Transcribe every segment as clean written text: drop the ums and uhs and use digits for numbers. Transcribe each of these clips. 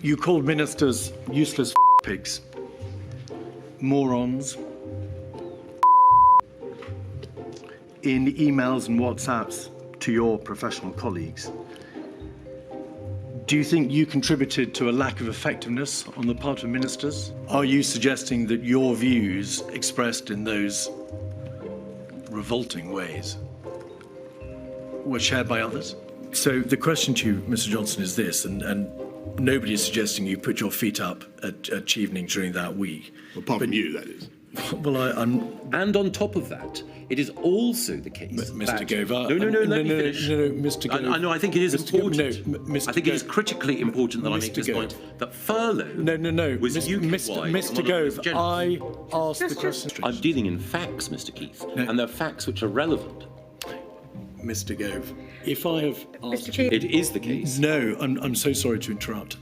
You called ministers useless pigs, morons, in emails and WhatsApps to your professional colleagues. Do you think you contributed to a lack of effectiveness on the part of ministers? Are you suggesting that your views expressed in those revolting ways were shared by others? So the question to you, Mr. Johnson, is this, and nobody is suggesting you put your feet up at evening during that week. Well, apart from you, that is. Well, I'm... And on top of that, it is also the case Mr. Gove, No, let me finish. No, Mr. Gove. I know, I think it is important. Mr. I think it is critically important that I make this point, that furlough was UK-wide. Mr. Gove, I asked the question. I'm dealing in facts, Mr. Keith, and they're facts which are relevant. Mr. Gove, if I have asked you... It is the case. No, I'm so sorry to interrupt.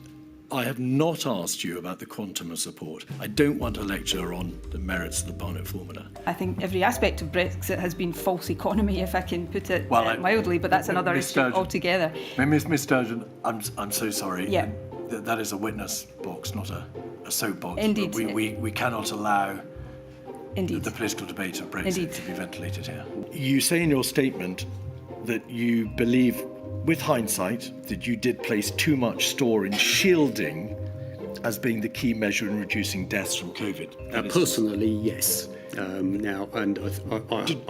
I have not asked you about the quantum of support. I don't want a lecture on the merits of the Barnett formula. I think every aspect of Brexit has been false economy, if I can put it mildly, but that's another issue altogether. Miss Sturgeon, I'm so sorry. Yeah. That is a witness box, not a soapbox. Indeed. We cannot allow Indeed. the political debate of Brexit Indeed. to be ventilated here. You say in your statement that you believe, with hindsight, that you did place too much store in shielding as being the key measure in reducing deaths from COVID. Personally, yes. Now, and I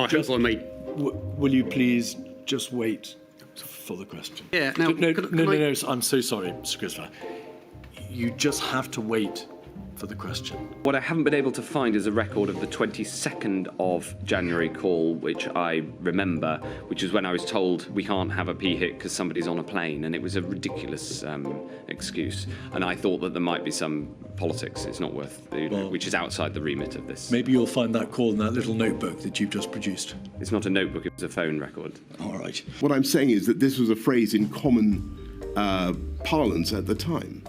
hope I made... Will you please just wait for the question? Yeah, now... No, I'm so sorry, Mr. Christopher. You just have to wait for the question. What I haven't been able to find is a record of the 22nd of January call, which I remember, which is when I was told we can't have a PHIC because somebody's on a plane, and it was a ridiculous excuse. And I thought that there might be some politics, it's not worth, which is outside the remit of this. Maybe you'll find that call in that little notebook that you've just produced. It's not a notebook, it was a phone record. All right. What I'm saying is that this was a phrase in common parlance at the time,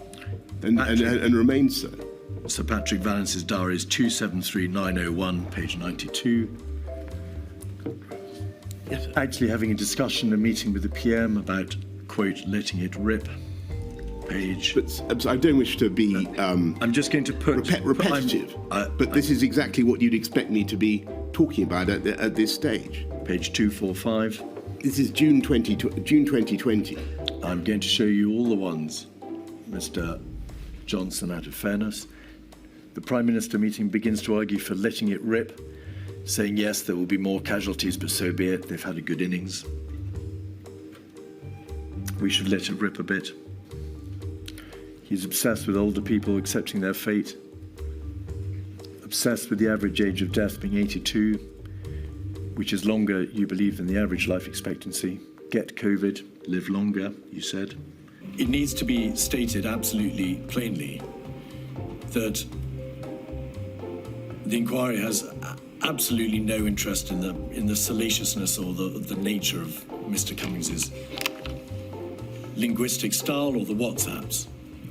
and remains so. Sir Patrick Valence's diary is 273901, page 92. Actually having a discussion, a meeting with the PM about, quote, letting it rip, page... But I don't wish to be... I'm just going to put... repetitive, but this is exactly what you'd expect me to be talking about at this stage. Page 245. This is June 2020. I'm going to show you all the ones, Mr. Johnson, out of fairness. The Prime Minister meeting begins to argue for letting it rip, saying yes, there will be more casualties, but so be it, they've had a good innings. We should let it rip a bit. He's obsessed with older people accepting their fate, obsessed with the average age of death being 82, which is longer, you believe, than the average life expectancy. Get COVID, live longer, you said. It needs to be stated absolutely plainly that the inquiry has absolutely no interest in the salaciousness or the nature of Mr. Cummings's linguistic style or the WhatsApps.